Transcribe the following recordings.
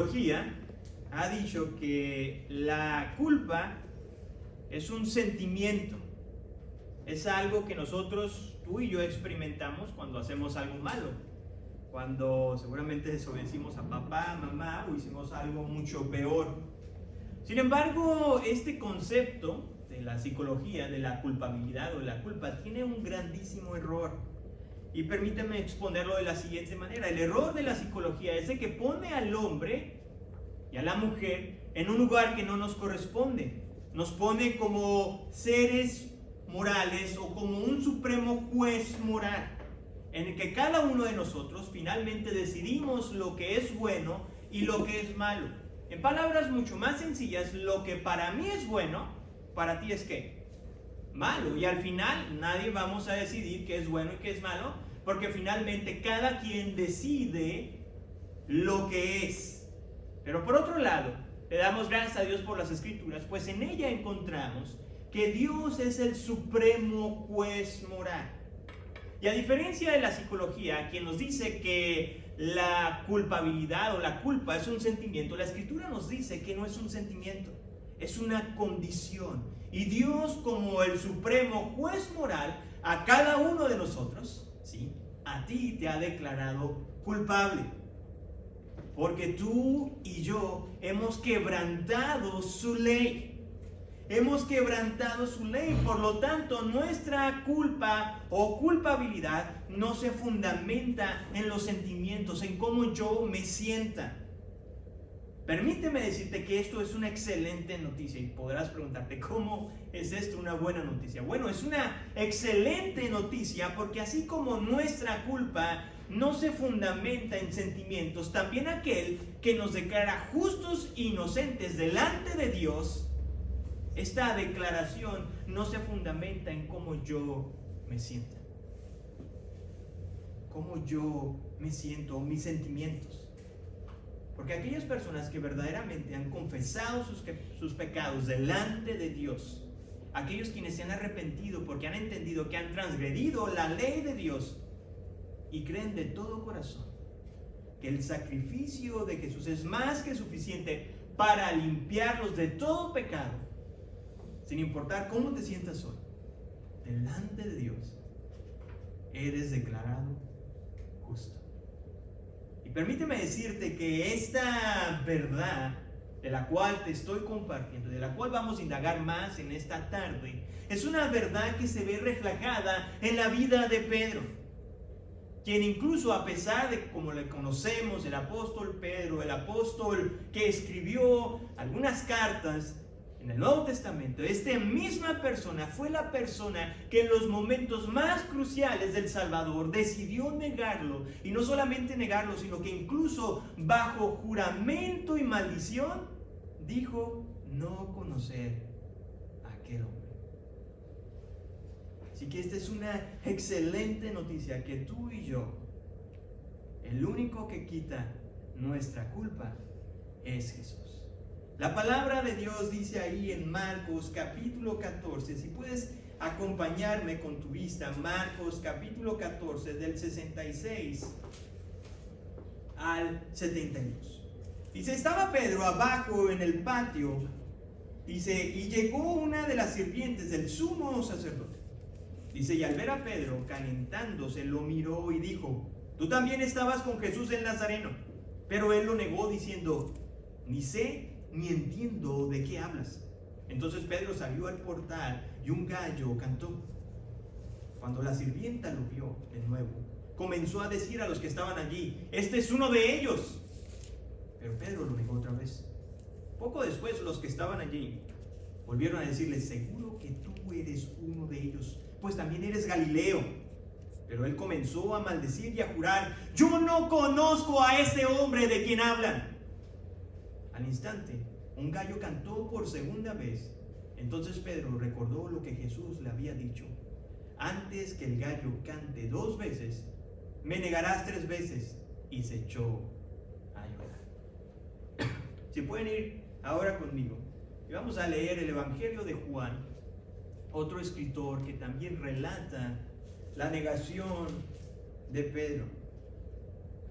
psicología ha dicho que la culpa es un sentimiento, es algo que nosotros, tú y yo, experimentamos cuando hacemos algo malo, cuando seguramente desobedecimos a papá, mamá o hicimos algo mucho peor. Sin embargo, este concepto de la psicología, de la culpabilidad o de la culpa, tiene un grandísimo error. Y permíteme exponerlo de la siguiente manera. El error de la psicología es de que pone al hombre y a la mujer en un lugar que no nos corresponde. Nos pone como seres morales o como un supremo juez moral, en el que cada uno de nosotros finalmente decidimos lo que es bueno y lo que es malo. En palabras mucho más sencillas, lo que para mí es bueno, para ti es ¿qué? Malo. Y al final nadie vamos a decidir qué es bueno y qué es malo, porque finalmente cada quien decide lo que es. Pero por otro lado, le damos gracias a Dios por las Escrituras, pues en ella encontramos que Dios es el supremo juez moral. Y a diferencia de la psicología, quien nos dice que la culpabilidad o la culpa es un sentimiento, la Escritura nos dice que no es un sentimiento, es una condición. Y Dios, como el supremo juez moral, a cada uno de nosotros, ¿sí?, a ti te ha declarado culpable. Porque tú y yo hemos quebrantado su ley. Hemos quebrantado su ley. Por lo tanto, nuestra culpa o culpabilidad no se fundamenta en los sentimientos, en cómo yo me sienta. Permíteme decirte que esto es una excelente noticia y podrás preguntarte, ¿cómo es esto una buena noticia? Bueno, es una excelente noticia porque así como nuestra culpa no se fundamenta en sentimientos, también aquel que nos declara justos e inocentes delante de Dios, esta declaración no se fundamenta en cómo yo me siento. Cómo yo me siento, mis sentimientos. Porque aquellas personas que verdaderamente han confesado sus pecados delante de Dios, aquellos quienes se han arrepentido porque han entendido que han transgredido la ley de Dios y creen de todo corazón que el sacrificio de Jesús es más que suficiente para limpiarlos de todo pecado, sin importar cómo te sientas hoy, delante de Dios, eres declarado justo. Y permíteme decirte que esta verdad de la cual te estoy compartiendo, de la cual vamos a indagar más en esta tarde, es una verdad que se ve reflejada en la vida de Pedro, quien incluso a pesar de como le conocemos, el apóstol Pedro, el apóstol que escribió algunas cartas en el Nuevo Testamento, esta misma persona fue la persona que en los momentos más cruciales del Salvador decidió negarlo, y no solamente negarlo, sino que incluso bajo juramento y maldición dijo no conocer a aquel hombre. Así que esta es una excelente noticia, que tú y yo, el único que quita nuestra culpa es Jesús. La palabra de Dios dice ahí en Marcos capítulo 14, si puedes acompañarme con tu vista, Marcos capítulo 14 del 66 al 72. Dice, estaba Pedro abajo en el patio, dice, y llegó una de las sirvientes del sumo sacerdote. Dice, y al ver a Pedro calentándose, lo miró y dijo, tú también estabas con Jesús el Nazareno. Pero él lo negó diciendo, ni sé ni entiendo de qué hablas. Entonces Pedro salió al portal y un gallo cantó. Cuando la sirvienta lo vio de nuevo, comenzó a decir a los que estaban allí, este es uno de ellos. Pero Pedro lo negó otra vez. Poco después los que estaban allí volvieron a decirle, seguro que tú eres uno de ellos, pues también eres Galileo. Pero él comenzó a maldecir y a jurar, yo no conozco a este hombre de quien hablan. Al instante, un gallo cantó por segunda vez. Entonces Pedro recordó lo que Jesús le había dicho. Antes que el gallo cante 2 veces, me negarás 3 veces. Y se echó a llorar. Si pueden ir ahora conmigo, y vamos a leer el Evangelio de Juan, otro escritor que también relata la negación de Pedro.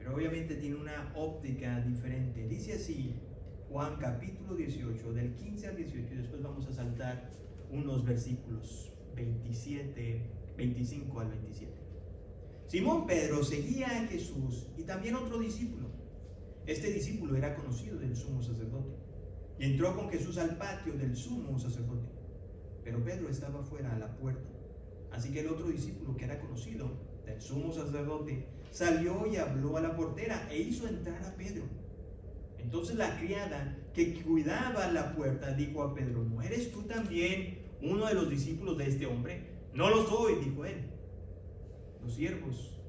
pero obviamente tiene una óptica diferente. Dice así Juan capítulo 18, del 15 al 18, y después vamos a saltar unos versículos 25 al 27. Simón Pedro seguía a Jesús y también otro discípulo. Este discípulo era conocido del sumo sacerdote y entró con Jesús al patio del sumo sacerdote. Pero Pedro estaba fuera a la puerta. Así que el otro discípulo, que era conocido del sumo sacerdote, salió y habló a la portera e hizo entrar a Pedro. Entonces la criada que cuidaba la puerta dijo a Pedro: ¿no eres tú también uno de los discípulos de este hombre? No lo soy, dijo él. Los siervos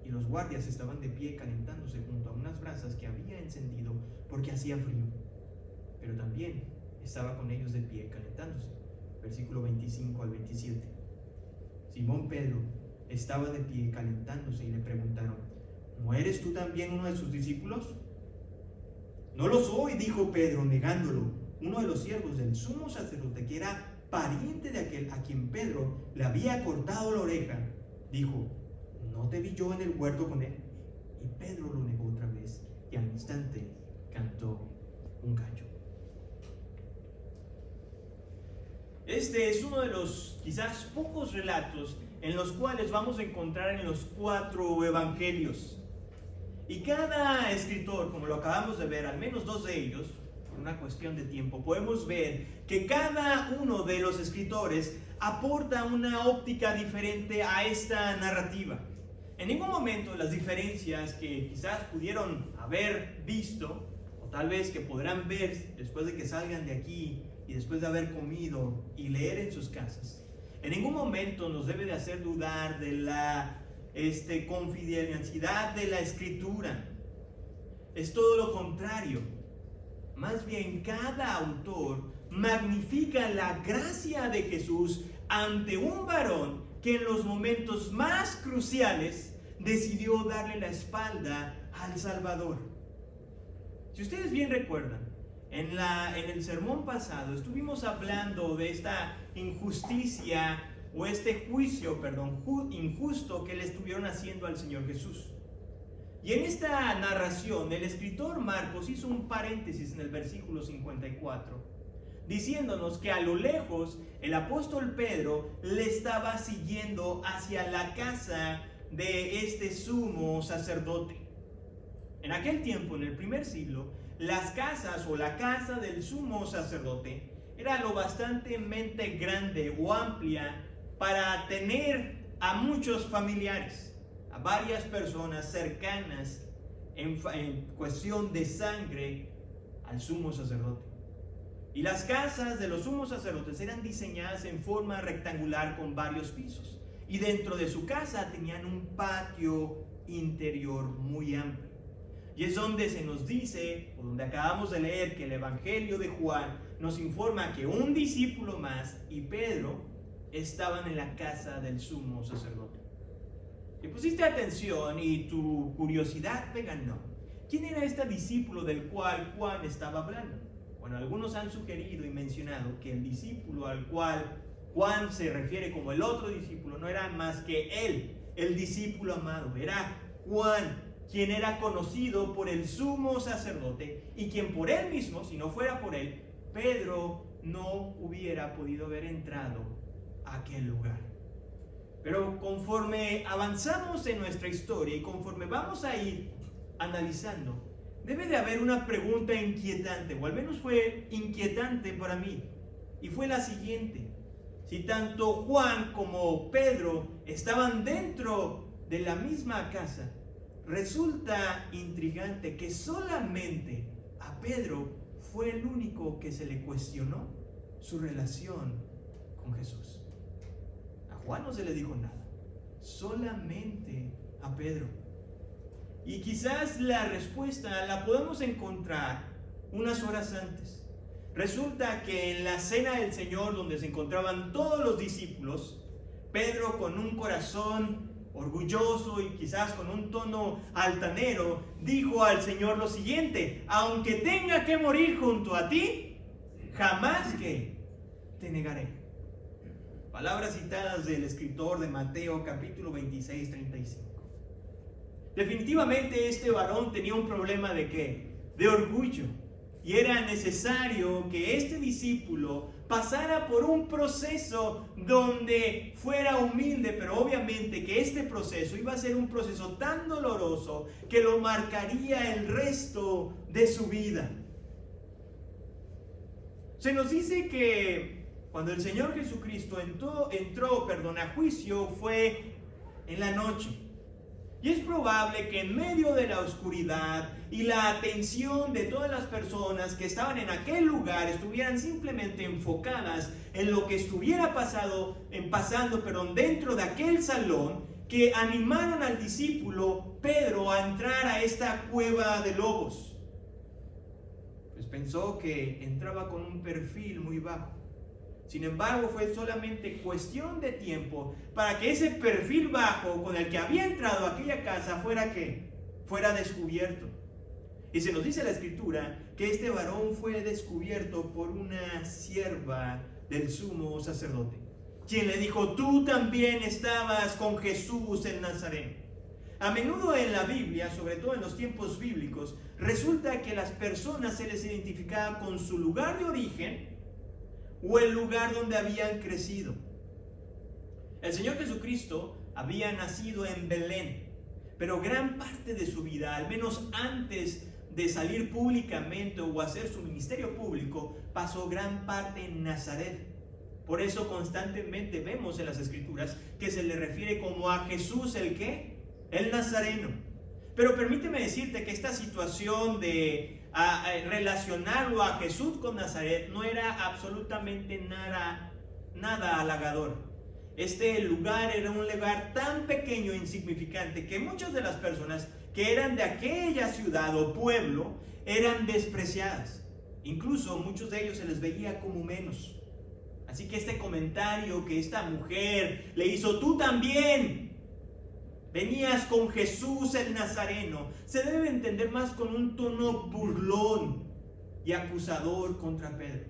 y los guardias estaban de pie calentándose junto a unas brasas que había encendido porque hacía frío. Pero también estaba con ellos de pie calentándose. Versículo 25 al 27. Simón Pedro estaba de pie calentándose y le preguntaron: ¿no eres tú también uno de sus discípulos? No lo soy, dijo Pedro, negándolo. Uno de los siervos del sumo sacerdote, que era pariente de aquel a quien Pedro le había cortado la oreja, dijo: ¿no te vi yo en el huerto con él? Y Pedro lo negó otra vez, y al instante cantó un gallo. Este es uno de los quizás pocos relatos en los cuales vamos a encontrar en los 4 evangelios. Y cada escritor, como lo acabamos de ver, al menos 2 de ellos, por una cuestión de tiempo, podemos ver que cada uno de los escritores aporta una óptica diferente a esta narrativa. En ningún momento las diferencias que quizás pudieron haber visto, o tal vez que podrán ver después de que salgan de aquí y después de haber comido y leer en sus casas, en ningún momento nos debe de hacer dudar de la confidencialidad de la escritura. Es todo lo contrario. Más bien, cada autor magnifica la gracia de Jesús ante un varón que en los momentos más cruciales decidió darle la espalda al Salvador. Si ustedes bien recuerdan, en el sermón pasado estuvimos hablando de esta injusticia o este juicio, injusto que le estuvieron haciendo al Señor Jesús. Y en esta narración, el escritor Marcos hizo un paréntesis en el versículo 54, diciéndonos que a lo lejos el apóstol Pedro le estaba siguiendo hacia la casa de este sumo sacerdote. En aquel tiempo, en el primer siglo, las casas o la casa del sumo sacerdote era lo bastantemente grande o amplia para tener a muchos familiares, a varias personas cercanas en cuestión de sangre al sumo sacerdote. Y las casas de los sumos sacerdotes eran diseñadas en forma rectangular con varios pisos. Y dentro de su casa tenían un patio interior muy amplio. Y es donde se nos dice, o donde acabamos de leer, que el Evangelio de Juan nos informa que un discípulo más y Pedro estaban en la casa del sumo sacerdote. ¿Le pusiste atención y tu curiosidad te ganó? ¿Quién era este discípulo del cual Juan estaba hablando? Bueno, algunos han sugerido y mencionado que el discípulo al cual Juan se refiere como el otro discípulo no era más que él, el discípulo amado. Era Juan, quien era conocido por el sumo sacerdote y quien por él mismo, si no fuera por él, Pedro no hubiera podido haber entrado a aquel lugar. Pero conforme avanzamos en nuestra historia y conforme vamos a ir analizando, debe de haber una pregunta inquietante, o al menos fue inquietante para mí, y fue la siguiente: si tanto Juan como Pedro estaban dentro de la misma casa, resulta intrigante que solamente a Pedro fue el único que se le cuestionó su relación con Jesús. A Juan no se le dijo nada, solamente a Pedro. Y quizás la respuesta la podemos encontrar unas horas antes. Resulta que en la cena del Señor, donde se encontraban todos los discípulos, Pedro, con un corazón orgulloso y quizás con un tono altanero, dijo al Señor lo siguiente: aunque tenga que morir junto a ti, jamás que te negaré. Palabras citadas del escritor de Mateo capítulo 26, 35. Definitivamente este varón tenía un problema ¿de qué? De orgullo. Y era necesario que este discípulo pasara por un proceso donde fuera humilde, pero obviamente que este proceso iba a ser un proceso tan doloroso que lo marcaría el resto de su vida. Se nos dice que cuando el Señor Jesucristo entró a juicio fue en la noche. Y es probable que en medio de la oscuridad y la atención de todas las personas que estaban en aquel lugar estuvieran simplemente enfocadas en lo que estuviera pasando dentro de aquel salón, que animaron al discípulo Pedro a entrar a esta cueva de lobos. Pues pensó que entraba con un perfil muy bajo. Sin embargo, fue solamente cuestión de tiempo para que ese perfil bajo con el que había entrado a aquella casa fuera descubierto. Y se nos dice la Escritura que este varón fue descubierto por una sierva del sumo sacerdote, quien le dijo: tú también estabas con Jesús el Nazareno. A menudo en la Biblia, sobre todo en los tiempos bíblicos, resulta que las personas se les identificaba con su lugar de origen o el lugar donde habían crecido. El Señor Jesucristo había nacido en Belén, pero gran parte de su vida, al menos antes de salir públicamente o hacer su ministerio público, pasó gran parte en Nazaret. Por eso constantemente vemos en las Escrituras que se le refiere como a Jesús el ¿qué? El Nazareno. Pero permíteme decirte que esta situación de relacionarlo a Jesús con Nazaret no era absolutamente nada halagador. Este lugar era un lugar tan pequeño e insignificante que muchas de las personas que eran de aquella ciudad o pueblo eran despreciadas. Incluso muchos de ellos se les veía como menos. Así que este comentario que esta mujer le hizo: tú también venías con Jesús el Nazareno, se debe entender más con un tono burlón y acusador contra Pedro.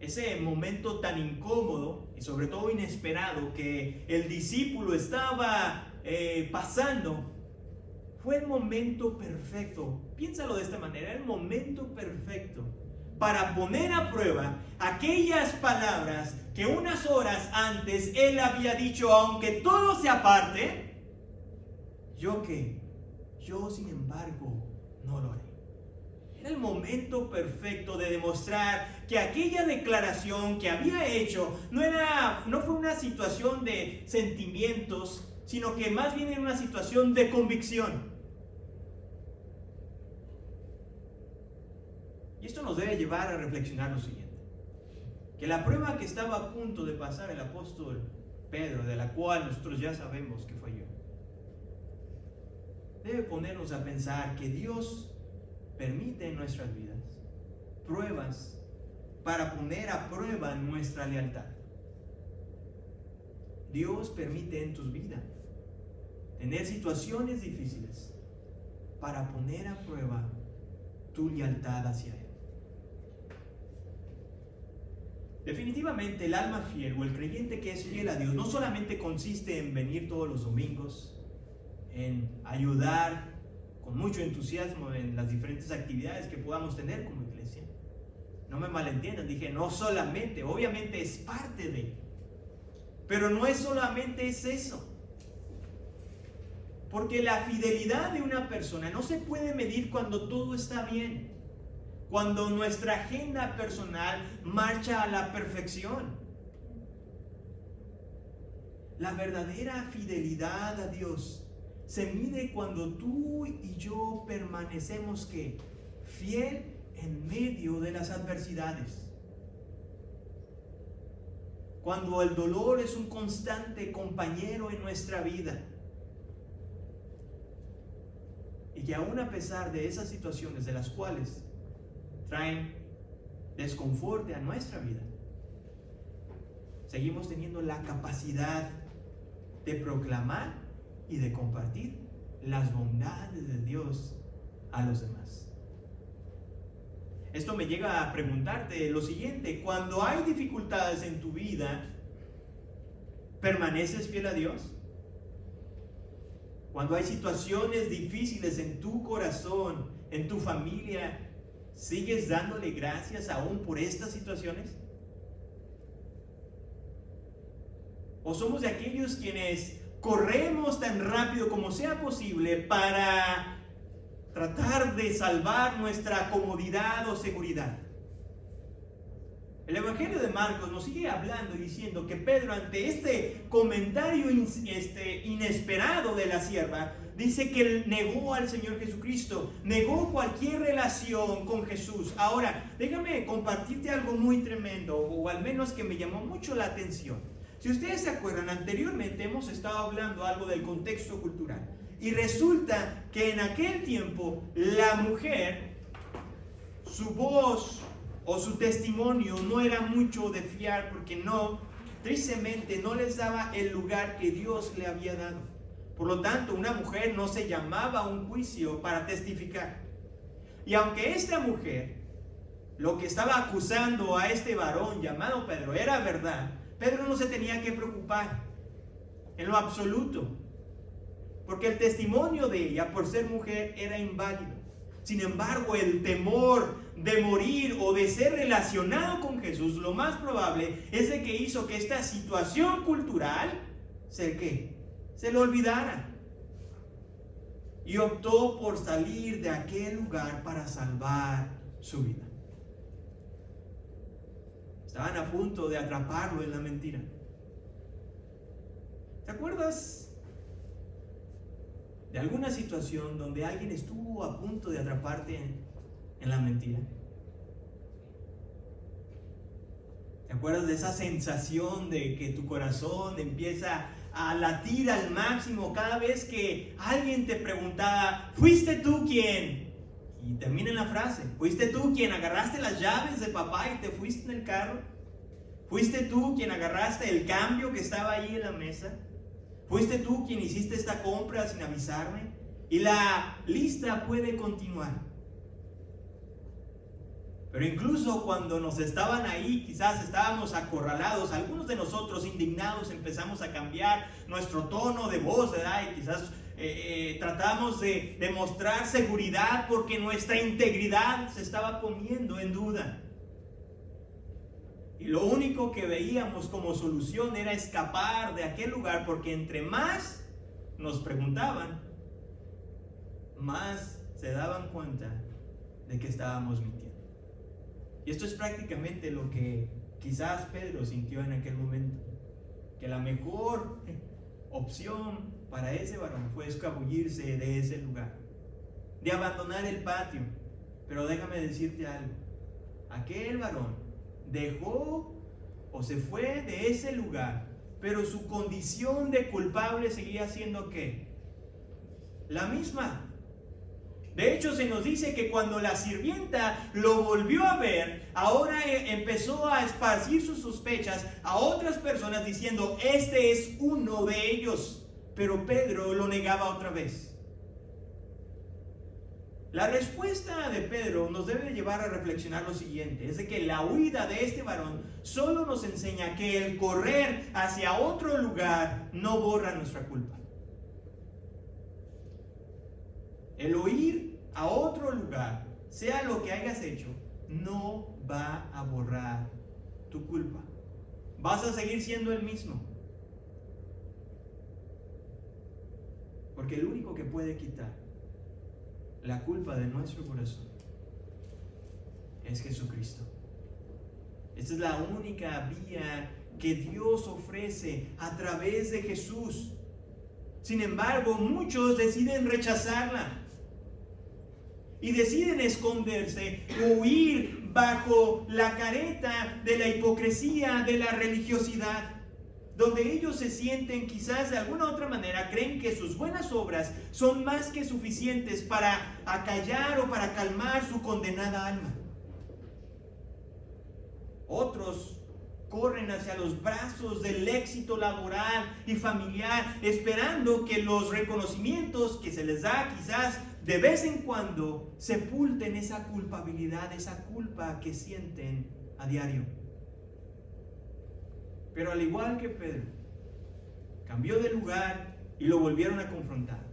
Ese momento tan incómodo y sobre todo inesperado que el discípulo estaba pasando fue el momento perfecto. Piénsalo de esta manera: el momento perfecto para poner a prueba aquellas palabras que unas horas antes él había dicho: aunque todo se aparte, yo sin embargo no lo haré. Era el momento perfecto de demostrar que aquella declaración que había hecho no fue una situación de sentimientos, sino que más bien era una situación de convicción. Y esto nos debe llevar a reflexionar lo siguiente: que la prueba que estaba a punto de pasar el apóstol Pedro, de la cual nosotros ya sabemos que falló, debe ponernos a pensar que Dios permite en nuestras vidas pruebas para poner a prueba nuestra lealtad. Dios permite en tus vidas tener situaciones difíciles para poner a prueba tu lealtad hacia Él. Definitivamente el alma fiel o el creyente que es fiel a Dios no solamente consiste en venir todos los domingos, en ayudar con mucho entusiasmo en las diferentes actividades que podamos tener como iglesia. No me malentiendan, dije no solamente, obviamente es parte de, pero no es solamente eso. Porque la fidelidad de una persona no se puede medir cuando todo está bien, cuando nuestra agenda personal marcha a la perfección. La verdadera fidelidad a Dios se mide cuando tú y yo permanecemos ¿qué? Fiel en medio de las adversidades. Cuando el dolor es un constante compañero en nuestra vida. Y que aún a pesar de esas situaciones de las cuales traen desconforte a nuestra vida, seguimos teniendo la capacidad de proclamar y de compartir las bondades de Dios a los demás. Esto me llega a preguntarte lo siguiente: cuando hay dificultades en tu vida, ¿permaneces fiel a Dios? Cuando hay situaciones difíciles en tu corazón, en tu familia, ¿sigues dándole gracias aún por estas situaciones? ¿O somos de aquellos quienes corremos tan rápido como sea posible para tratar de salvar nuestra comodidad o seguridad? El Evangelio de Marcos nos sigue hablando y diciendo que Pedro, ante este comentario inesperado de la sierva, dice que él negó al Señor Jesucristo, negó cualquier relación con Jesús. Ahora, déjame compartirte algo muy tremendo, o al menos que me llamó mucho la atención. Si ustedes se acuerdan, anteriormente hemos estado hablando algo del contexto cultural. Y resulta que en aquel tiempo la mujer, su voz o su testimonio no era mucho de fiar, porque tristemente no les daba el lugar que Dios le había dado. Por lo tanto, una mujer no se llamaba a un juicio para testificar. Y aunque esta mujer, lo que estaba acusando a este varón llamado Pedro, era verdad, Pedro no se tenía que preocupar en lo absoluto, porque el testimonio de ella, por ser mujer, era inválido. Sin embargo, el temor de morir o de ser relacionado con Jesús, lo más probable es de que hizo que esta situación cultural se le olvidara. Y optó por salir de aquel lugar para salvar su vida. Estaban a punto de atraparlo en la mentira. ¿Te acuerdas de alguna situación donde alguien estuvo a punto de atraparte en la mentira? ¿Te acuerdas de esa sensación de que tu corazón empieza a latir al máximo cada vez que alguien te preguntaba: ¿fuiste tú quien? Y termina en la frase: ¿fuiste tú quien agarraste las llaves de papá y te fuiste en el carro? ¿Fuiste tú quien agarraste el cambio que estaba ahí en la mesa? ¿Fuiste tú quien hiciste esta compra sin avisarme? Y la lista puede continuar. Pero incluso cuando nos estaban ahí, quizás estábamos acorralados, algunos de nosotros indignados empezamos a cambiar nuestro tono de voz, ¿verdad? Y quizás tratamos de demostrar seguridad porque nuestra integridad se estaba poniendo en duda. Y lo único que veíamos como solución era escapar de aquel lugar, porque entre más nos preguntaban, más se daban cuenta de que estábamos mintiendo. Y esto es prácticamente lo que quizás Pedro sintió en aquel momento, que la mejor opción para ese varón fue escabullirse de ese lugar, de abandonar el patio. Pero déjame decirte algo: aquel varón dejó o se fue de ese lugar, pero su condición de culpable seguía siendo ¿qué? La misma. De hecho, se nos dice que cuando la sirvienta lo volvió a ver, ahora empezó a esparcir sus sospechas a otras personas diciendo: este es uno de ellos. Pero Pedro lo negaba otra vez. La respuesta de Pedro nos debe llevar a reflexionar lo siguiente: es de que la huida de este varón solo nos enseña que el correr hacia otro lugar no borra nuestra culpa. El huir a otro lugar, sea lo que hayas hecho, no va a borrar tu culpa. Vas a seguir siendo el mismo. Porque el único que puede quitar la culpa de nuestro corazón es Jesucristo. Esta es la única vía que Dios ofrece a través de Jesús. Sin embargo, muchos deciden rechazarla y deciden esconderse, huir bajo la careta de la hipocresía, de la religiosidad, donde ellos se sienten, quizás de alguna otra manera, creen que sus buenas obras son más que suficientes para acallar o para calmar su condenada alma. Otros corren hacia los brazos del éxito laboral y familiar, esperando que los reconocimientos que se les da quizás de vez en cuando sepulten esa culpabilidad, esa culpa que sienten a diario. Pero al igual que Pedro, cambió de lugar y lo volvieron a confrontar.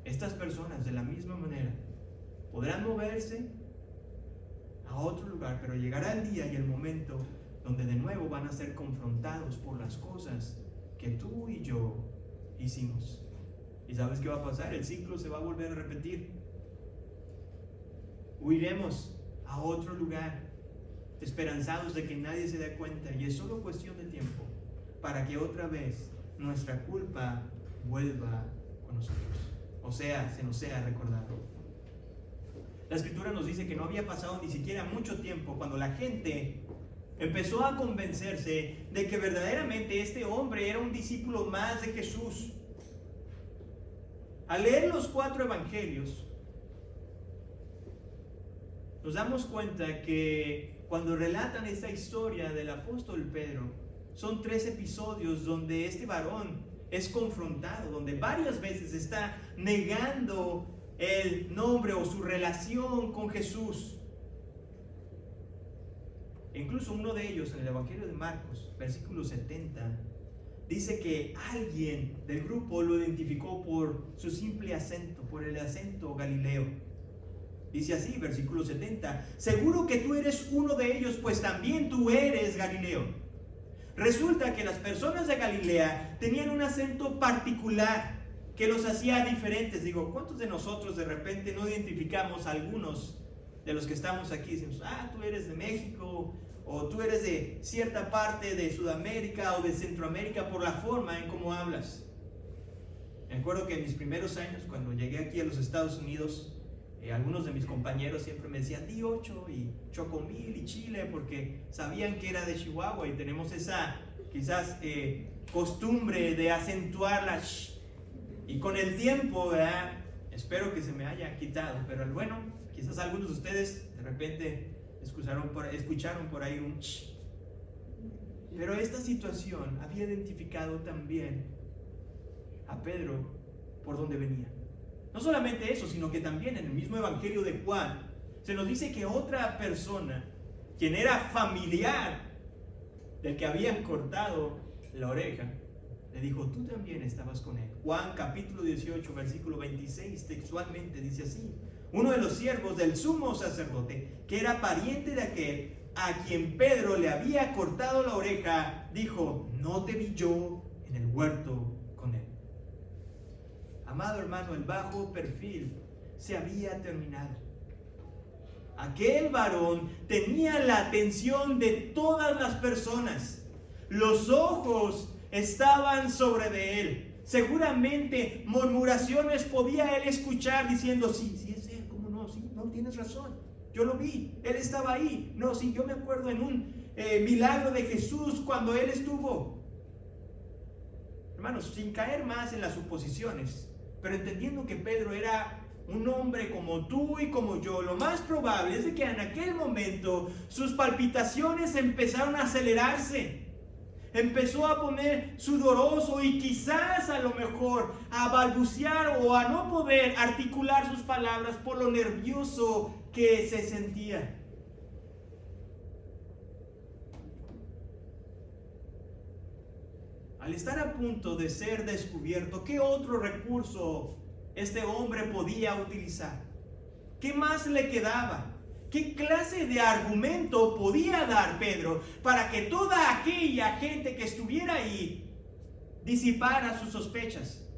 estas personas de la misma manera podrán moverse a otro lugar, pero llegará el día y el momento donde de nuevo van a ser confrontados por las cosas que tú y yo hicimos. ¿Y sabes qué va a pasar? El ciclo se va a volver a repetir. Huiremos a otro lugar, esperanzados de que nadie se dé cuenta, y es solo cuestión de tiempo para que otra vez nuestra culpa vuelva con nosotros, o sea, se nos sea recordado. La Escritura nos dice que no había pasado ni siquiera mucho tiempo cuando la gente empezó a convencerse de que verdaderamente este hombre era un discípulo más de Jesús. Al leer los 4 evangelios, nos damos cuenta que cuando relatan esta historia del apóstol Pedro, son 3 episodios donde este varón es confrontado, donde varias veces está negando el nombre o su relación con Jesús. E incluso uno de ellos, en el Evangelio de Marcos, versículo 70, dice que alguien del grupo lo identificó por su simple acento, por el acento galileo. Dice así, versículo 70, seguro que tú eres uno de ellos, pues también tú eres Galileo. Resulta que las personas de Galilea tenían un acento particular que los hacía diferentes. Digo, ¿cuántos de nosotros de repente no identificamos a algunos de los que estamos aquí? Decimos, tú eres de México, o tú eres de cierta parte de Sudamérica o de Centroamérica por la forma en cómo hablas. Me acuerdo que en mis primeros años, cuando llegué aquí a los Estados Unidos, algunos de mis compañeros siempre me decían D8 y Chocomil y Chile, porque sabían que era de Chihuahua y tenemos esa quizás costumbre de acentuar la sh. Y con el tiempo, ¿verdad? Espero que se me haya quitado, pero bueno, quizás algunos de ustedes de repente escucharon por ahí un ch. Pero esta situación había identificado también a Pedro por donde venía. No solamente eso, sino que también en el mismo Evangelio de Juan se nos dice que otra persona, quien era familiar del que habían cortado la oreja, le dijo, tú también estabas con él. Juan capítulo 18, versículo 26, textualmente dice así: uno de los siervos del sumo sacerdote, que era pariente de aquel a quien Pedro le había cortado la oreja, dijo, ¿no te vi yo en el huerto con él? Amado hermano, el bajo perfil se había terminado. Aquel varón tenía la atención de todas las personas. Los ojos estaban sobre de él. Seguramente murmuraciones podía él escuchar diciendo, sí es él, ¿cómo no? Sí, no, tienes razón, yo lo vi, él estaba ahí. No, sí, yo me acuerdo en un milagro de Jesús cuando él estuvo. Hermanos, sin caer más en las suposiciones, pero entendiendo que Pedro era un hombre como tú y como yo, lo más probable es de que en aquel momento sus palpitaciones empezaron a acelerarse. Empezó a poner sudoroso y quizás a lo mejor a balbucear o a no poder articular sus palabras por lo nervioso que se sentía. Al estar a punto de ser descubierto, ¿qué otro recurso este hombre podía utilizar? ¿Qué más le quedaba? ¿Qué clase de argumento podía dar Pedro para que toda aquella gente que estuviera ahí disipara sus sospechas?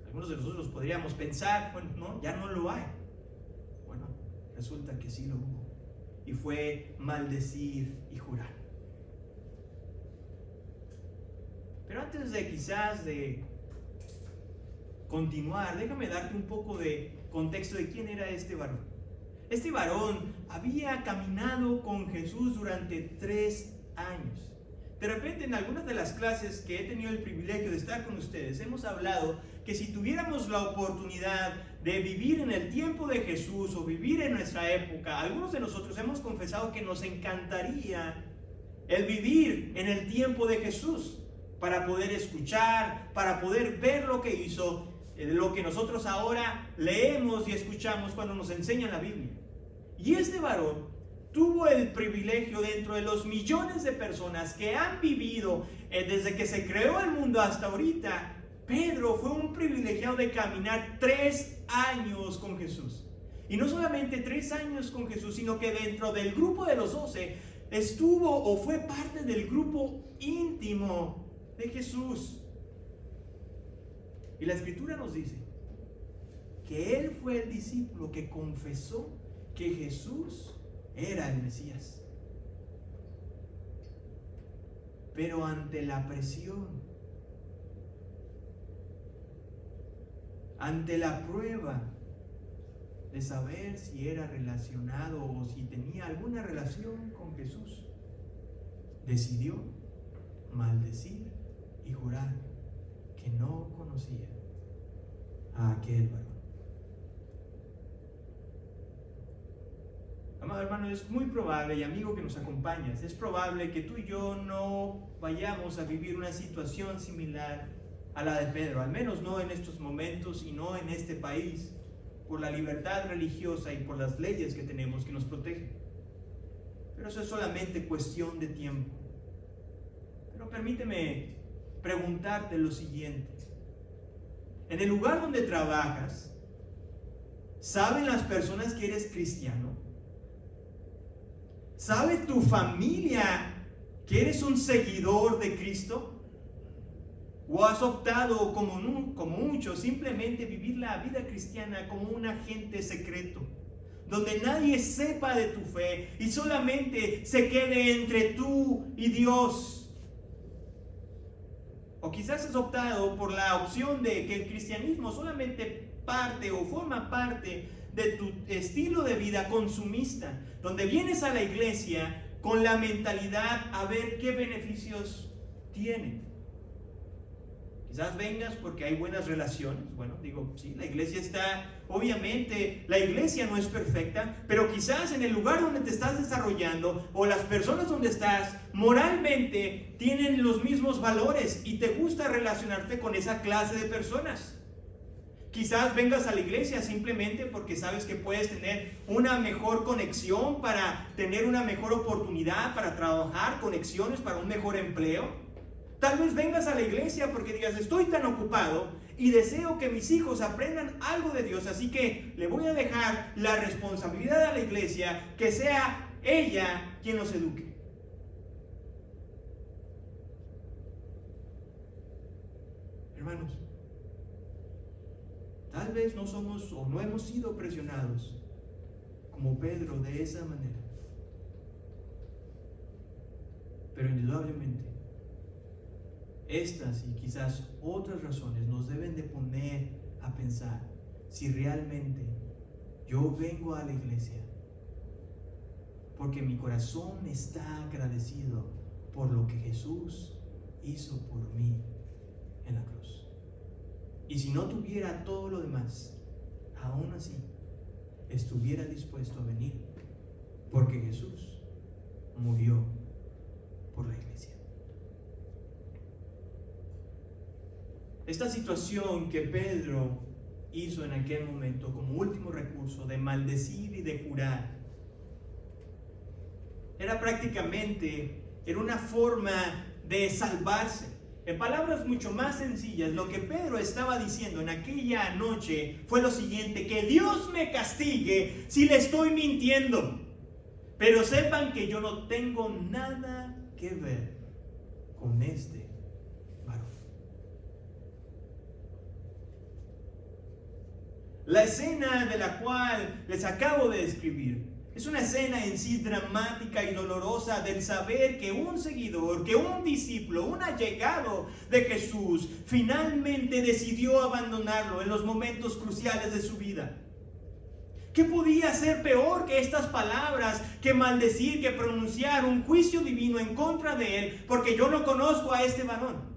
Algunos de nosotros podríamos pensar, bueno, no, ya no lo hay. Bueno, resulta que sí lo hubo. Y fue maldecir y jurar. Pero antes de quizás de continuar, déjame darte un poco de contexto de quién era este varón. Este varón había caminado con Jesús durante 3 años. De repente, en algunas de las clases que he tenido el privilegio de estar con ustedes, hemos hablado que si tuviéramos la oportunidad de vivir en el tiempo de Jesús o vivir en nuestra época, algunos de nosotros hemos confesado que nos encantaría el vivir en el tiempo de Jesús, para poder escuchar, para poder ver lo que hizo, lo que nosotros ahora leemos y escuchamos cuando nos enseñan la Biblia. Y este varón tuvo el privilegio, dentro de los millones de personas que han vivido desde que se creó el mundo hasta ahorita, Pedro fue un privilegiado de caminar 3 años con Jesús. Y no solamente 3 años con Jesús, sino que dentro del grupo de los 12 estuvo o fue parte del grupo íntimo de Jesús. Y la Escritura nos dice que él fue el discípulo que confesó que Jesús era el Mesías. Pero ante la presión, ante la prueba de saber si era relacionado o si tenía alguna relación con Jesús, decidió maldecir y jurar que no conocía a aquel varón. Amado hermano, es muy probable, y amigo que nos acompañas, es probable que tú y yo no vayamos a vivir una situación similar a la de Pedro, al menos no en estos momentos y no en este país, por la libertad religiosa y por las leyes que tenemos que nos protegen. Pero eso es solamente cuestión de tiempo. Pero permíteme preguntarte lo siguiente. En el lugar donde trabajas, ¿saben las personas que eres cristiano? ¿Sabe tu familia que eres un seguidor de Cristo? ¿O has optado, como muchos, simplemente vivir la vida cristiana como un agente secreto, donde nadie sepa de tu fe y solamente se quede entre tú y Dios? O quizás has optado por la opción de que el cristianismo solamente parte o forma parte de tu estilo de vida consumista, donde vienes a la iglesia con la mentalidad a ver qué beneficios tiene. Quizás vengas porque hay buenas relaciones. Bueno, digo, sí, la iglesia obviamente, la iglesia no es perfecta, pero quizás en el lugar donde te estás desarrollando o las personas donde estás, moralmente tienen los mismos valores y te gusta relacionarte con esa clase de personas. Quizás vengas a la iglesia simplemente porque sabes que puedes tener una mejor conexión para tener una mejor oportunidad para trabajar, conexiones para un mejor empleo. Tal vez vengas a la iglesia porque digas, estoy tan ocupado y deseo que mis hijos aprendan algo de Dios, así que le voy a dejar la responsabilidad a la iglesia, que sea ella quien los eduque. Hermanos, tal vez no somos o no hemos sido presionados como Pedro de esa manera, pero indudablemente estas y quizás otras razones nos deben de poner a pensar si realmente yo vengo a la iglesia porque mi corazón está agradecido por lo que Jesús hizo por mí en la cruz. Y si no tuviera todo lo demás, aún así estuviera dispuesto a venir porque Jesús murió por la iglesia. Esta situación que Pedro hizo en aquel momento como último recurso de maldecir y de jurar era una forma de salvarse. En palabras mucho más sencillas, lo que Pedro estaba diciendo en aquella noche fue lo siguiente: que Dios me castigue si le estoy mintiendo, pero sepan que yo no tengo nada que ver con este varón. La escena de la cual les acabo de describir es una escena en sí dramática y dolorosa del saber que un seguidor, que un discípulo, un allegado de Jesús finalmente decidió abandonarlo en los momentos cruciales de su vida. ¿Qué podía ser peor que estas palabras, que maldecir, que pronunciar un juicio divino en contra de él, porque yo no conozco a este varón?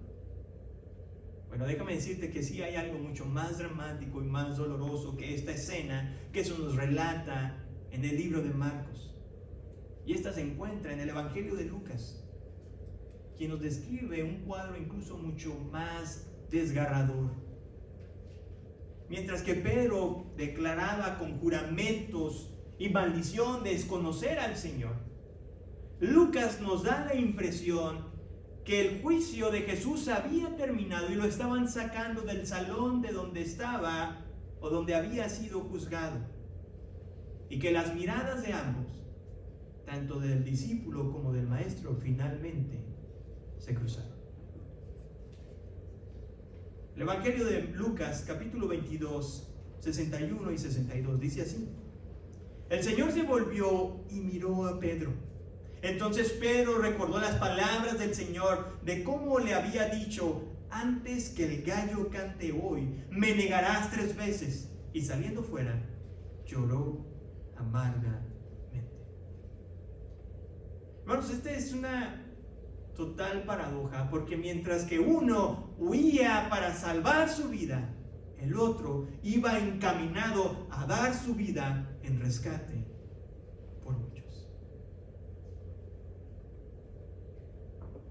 Bueno, déjame decirte que sí hay algo mucho más dramático y más doloroso que esta escena, que eso nos relata en el libro de Marcos. Y esta se encuentra en el Evangelio de Lucas, quien nos describe un cuadro incluso mucho más desgarrador. Mientras que Pedro declaraba con juramentos y maldición desconocer al Señor, Lucas nos da la impresión que el juicio de Jesús había terminado y lo estaban sacando del salón de donde estaba o donde había sido juzgado. Y que las miradas de ambos, tanto del discípulo como del maestro, finalmente se cruzaron. El Evangelio de Lucas, capítulo 22, 61 y 62, dice así: el Señor se volvió y miró a Pedro. Entonces Pedro recordó las palabras del Señor, de cómo le había dicho: antes que el gallo cante hoy, me negarás 3 veces. Y saliendo fuera, lloró amargamente. Hermanos, esta es una total paradoja, porque mientras que uno huía para salvar su vida, el otro iba encaminado a dar su vida en rescate por muchos.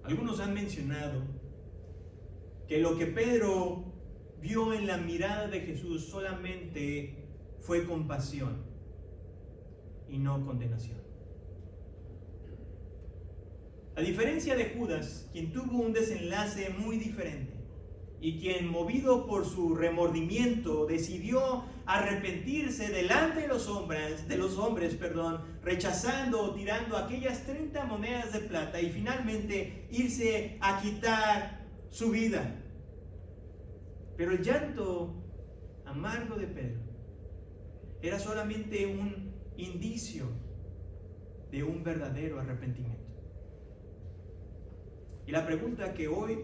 Algunos han mencionado que lo que Pedro vio en la mirada de Jesús solamente fue compasión y no condenación. A diferencia de Judas, quien tuvo un desenlace muy diferente y quien, movido por su remordimiento, decidió arrepentirse delante de los hombres, rechazando o tirando aquellas 30 monedas de plata y finalmente irse a quitar su vida. Pero el llanto amargo de Pedro era solamente un indicio de un verdadero arrepentimiento. Y la pregunta que hoy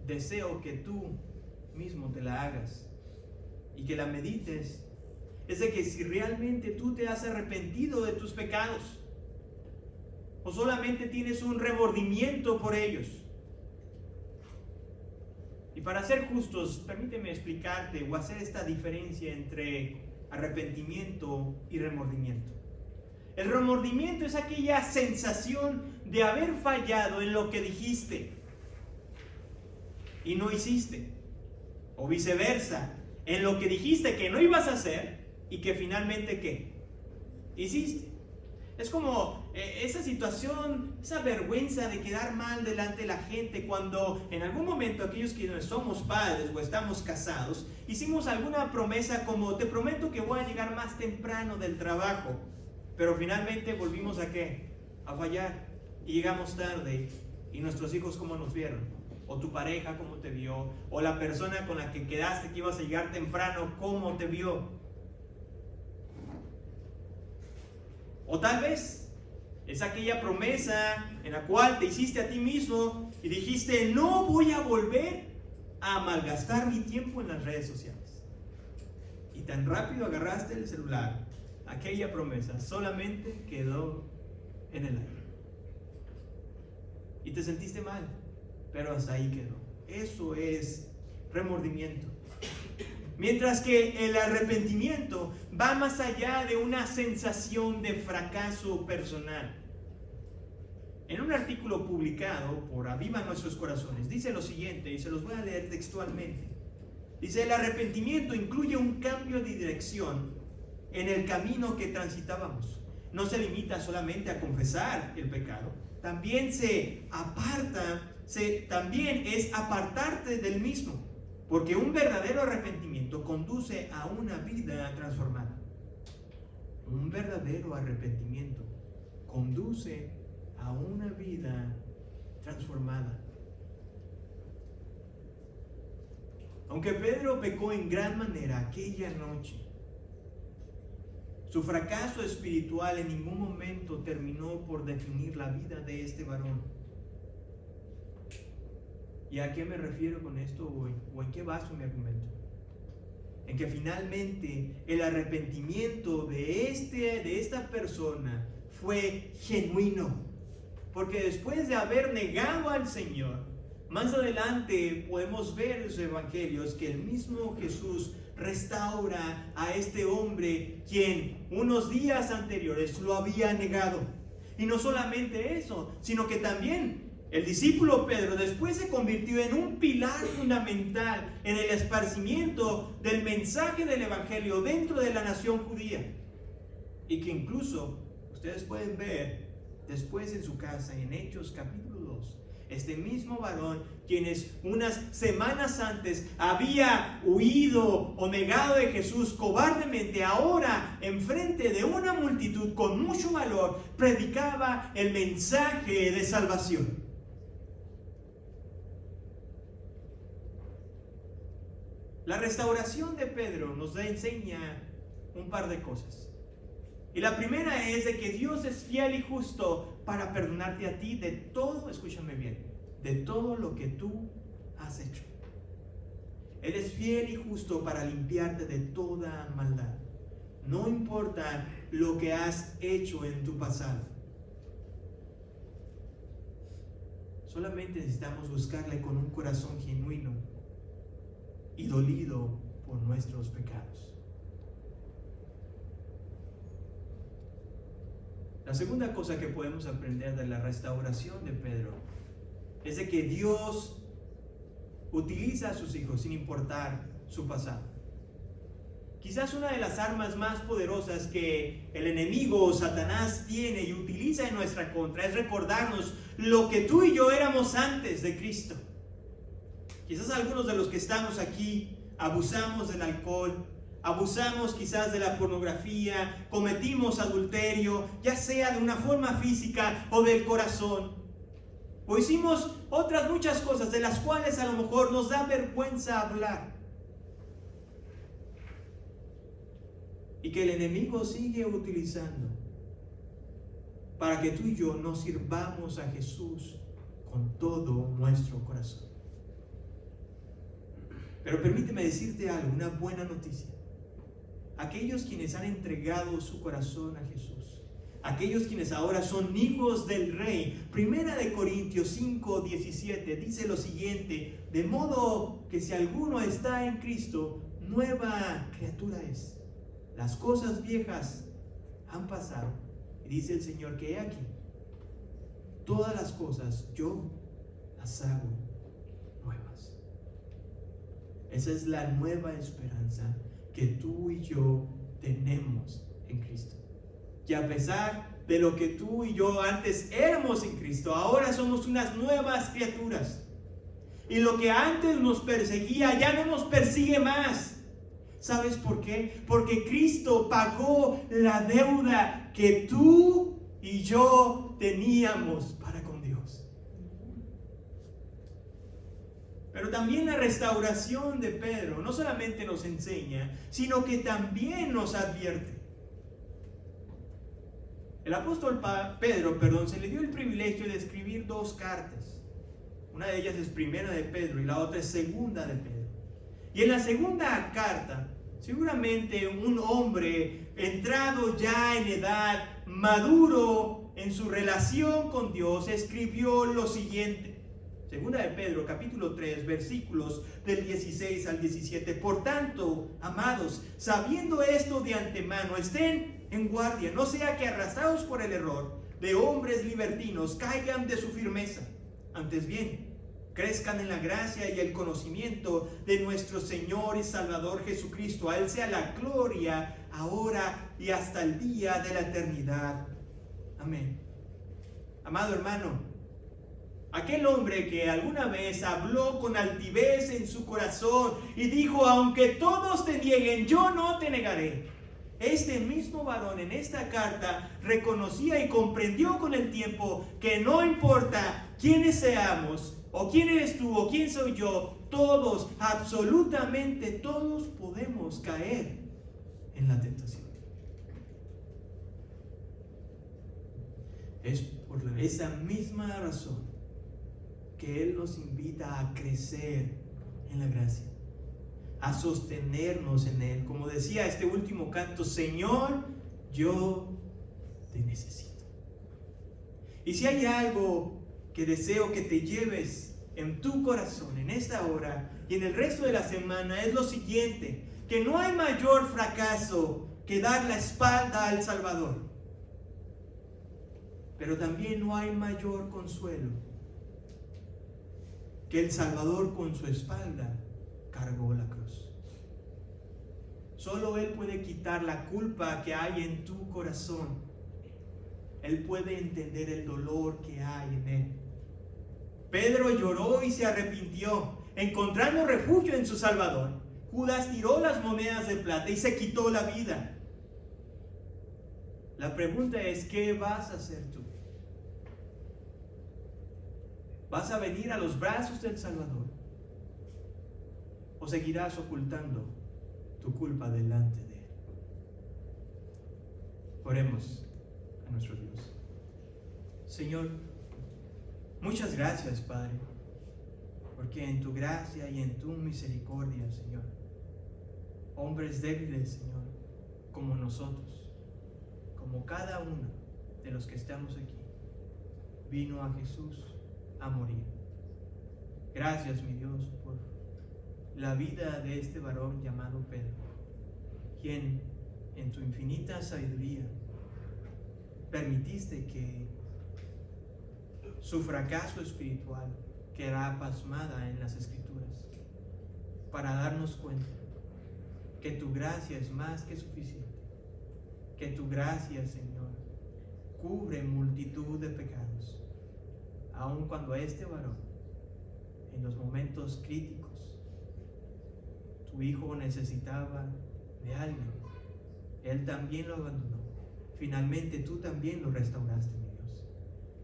deseo que tú mismo te la hagas y que la medites es de que si realmente tú te has arrepentido de tus pecados o solamente tienes un remordimiento por ellos. Y para ser justos, permíteme explicarte o hacer esta diferencia entre arrepentimiento y remordimiento. El remordimiento es aquella sensación de haber fallado en lo que dijiste y no hiciste, o viceversa, en lo que dijiste que no ibas a hacer y que finalmente ¿qué? Hiciste. Es como esa situación, esa vergüenza de quedar mal delante de la gente cuando en algún momento aquellos que somos padres o estamos casados hicimos alguna promesa como: te prometo que voy a llegar más temprano del trabajo, pero finalmente volvimos a ¿qué? A fallar y llegamos tarde. ¿Y nuestros hijos cómo nos vieron? O tu pareja cómo te vio, o la persona con la que quedaste que ibas a llegar temprano cómo te vio. O tal vez es aquella promesa en la cual te hiciste a ti mismo y dijiste: no voy a volver a malgastar mi tiempo en las redes sociales. Y tan rápido agarraste el celular, aquella promesa solamente quedó en el aire. Y te sentiste mal, pero hasta ahí quedó. Eso es remordimiento. Mientras que el arrepentimiento va más allá de una sensación de fracaso personal. En un artículo publicado por Aviva Nuestros Corazones, dice lo siguiente, y se los voy a leer textualmente. Dice: el arrepentimiento incluye un cambio de dirección en el camino que transitábamos. No se limita solamente a confesar el pecado, también también es apartarte del mismo, porque un verdadero arrepentimiento conduce a una vida transformada. Un verdadero arrepentimiento conduce a una vida transformada. Aunque Pedro pecó en gran manera aquella noche, su fracaso espiritual en ningún momento terminó por definir la vida de este varón. ¿Y a qué me refiero con esto hoy? ¿O en qué baso mi argumento? En que finalmente el arrepentimiento de esta persona fue genuino. Porque después de haber negado al Señor, más adelante podemos ver en los evangelios que el mismo Jesús restaura a este hombre quien unos días anteriores lo había negado. Y no solamente eso, sino que también el discípulo Pedro después se convirtió en un pilar fundamental en el esparcimiento del mensaje del evangelio dentro de la nación judía. Y que incluso ustedes pueden ver después en su casa, en Hechos capítulo 2, Este mismo varón, quienes unas semanas antes había huido o negado de Jesús cobardemente, ahora enfrente de una multitud con mucho valor, predicaba el mensaje de salvación. La restauración de Pedro nos enseña un par de cosas. Y la primera es de que Dios es fiel y justo para perdonarte a ti de todo, escúchame bien, de todo lo que tú has hecho. Él es fiel y justo para limpiarte de toda maldad. No importa lo que has hecho en tu pasado. Solamente necesitamos buscarle con un corazón genuino y dolido por nuestros pecados. La segunda cosa que podemos aprender de la restauración de Pedro es de que Dios utiliza a sus hijos sin importar su pasado. Quizás una de las armas más poderosas que el enemigo Satanás tiene y utiliza en nuestra contra es recordarnos lo que tú y yo éramos antes de Cristo. Quizás algunos de los que estamos aquí abusamos del alcohol, abusamos quizás de la pornografía, cometimos adulterio, ya sea de una forma física o del corazón. O hicimos otras muchas cosas de las cuales a lo mejor nos da vergüenza hablar. Y que el enemigo sigue utilizando para que tú y yo no sirvamos a Jesús con todo nuestro corazón. Pero permíteme decirte algo, una buena noticia. Aquellos quienes han entregado su corazón a Jesús, aquellos quienes ahora son hijos del Rey, 1 Corintios 5:17 dice lo siguiente: de modo que si alguno está en Cristo, nueva criatura es. Las cosas viejas han pasado, y dice el Señor que he aquí, todas las cosas yo las hago nuevas. Esa es la nueva esperanza que tú y yo tenemos en Cristo. Que a pesar de lo que tú y yo antes éramos en Cristo, ahora somos unas nuevas criaturas. Y lo que antes nos perseguía ya no nos persigue más. ¿Sabes por qué? Porque Cristo pagó la deuda que tú y yo teníamos para con Dios. Pero también la restauración de Pedro no solamente nos enseña, sino que también nos advierte. El apóstol Pedro, se le dio el privilegio de escribir 2 cartas. Una de ellas es 1 de Pedro y la otra es 2 de Pedro. Y en la segunda carta, seguramente un hombre entrado ya en edad, maduro en su relación con Dios, escribió lo siguiente. 2 de Pedro, capítulo 3, versículos del 16 al 17. Por tanto, amados, sabiendo esto de antemano, estén en guardia, no sea que arrastrados por el error de hombres libertinos caigan de su firmeza. Antes bien, crezcan en la gracia y el conocimiento de nuestro Señor y Salvador Jesucristo. A Él sea la gloria, ahora y hasta el día de la eternidad. Amén. Amado hermano, aquel hombre que alguna vez habló con altivez en su corazón y dijo: aunque todos te nieguen, yo no te negaré. Este mismo varón en esta carta reconocía y comprendió con el tiempo que no importa quiénes seamos, o quién eres tú, o quién soy yo, todos, absolutamente todos podemos caer en la tentación. Es por esa misma razón que Él nos invita a crecer en la gracia, a sostenernos en Él. Como decía este último canto: Señor, yo te necesito. Y si hay algo que deseo que te lleves en tu corazón en esta hora y en el resto de la semana, es lo siguiente: que no hay mayor fracaso que dar la espalda al Salvador, pero también no hay mayor consuelo que el Salvador con su espalda cargó la cruz. Solo Él puede quitar la culpa que hay en tu corazón. Él puede entender el dolor que hay en Él. Pedro lloró y se arrepintió, encontrando refugio en su Salvador. Judas tiró las monedas de plata y se quitó la vida. La pregunta es, ¿qué vas a hacer tú? ¿Vas a venir a los brazos del Salvador? ¿O seguirás ocultando tu culpa delante de Él? Oremos a nuestro Dios. Señor, muchas gracias, Padre, porque en tu gracia y en tu misericordia, Señor, hombres débiles, Señor, como nosotros, como cada uno de los que estamos aquí, vino a Jesús a morir. Gracias, mi Dios, por la vida de este varón llamado Pedro, quien en tu infinita sabiduría permitiste que su fracaso espiritual quedara pasmada en las Escrituras para darnos cuenta que tu gracia es más que suficiente, que tu gracia, Señor, cubre multitud de pecados, aun cuando este varón, en los momentos críticos, tu hijo necesitaba de alguien, él también lo abandonó. Finalmente tú también lo restauraste, mi Dios.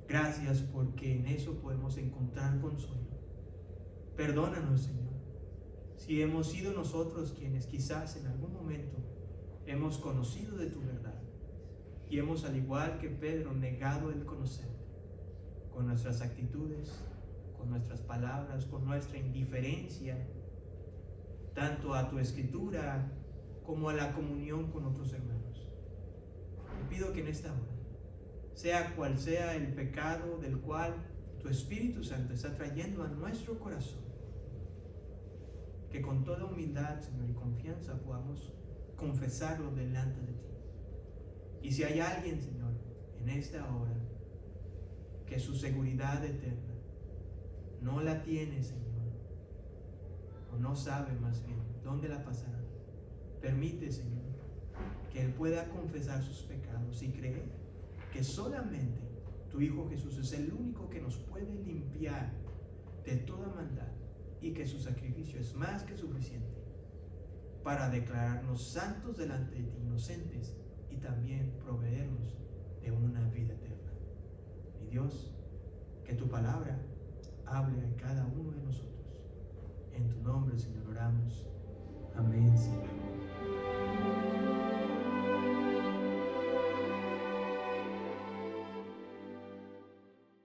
Gracias, porque en eso podemos encontrar consuelo. Perdónanos, Señor, si hemos sido nosotros quienes quizás en algún momento hemos conocido de tu verdad y hemos, al igual que Pedro, negado el conocerte con nuestras actitudes, con nuestras palabras, con nuestra indiferencia, tanto a tu Escritura como a la comunión con otros hermanos. Te pido que en esta hora, sea cual sea el pecado del cual tu Espíritu Santo está trayendo a nuestro corazón, que con toda humildad, Señor, y confianza podamos confesarlo delante de ti. Y si hay alguien, Señor, en esta hora, que su seguridad eterna no la tiene, Señor, o no sabe más bien dónde la pasará, permite, Señor, que él pueda confesar sus pecados y creer que solamente tu Hijo Jesús es el único que nos puede limpiar de toda maldad y que su sacrificio es más que suficiente para declararnos santos delante de ti, inocentes, y también proveernos de una vida eterna. Mi Dios, que tu palabra hable a cada uno de nosotros. En tu nombre, Señor, oramos. Amén, Señor.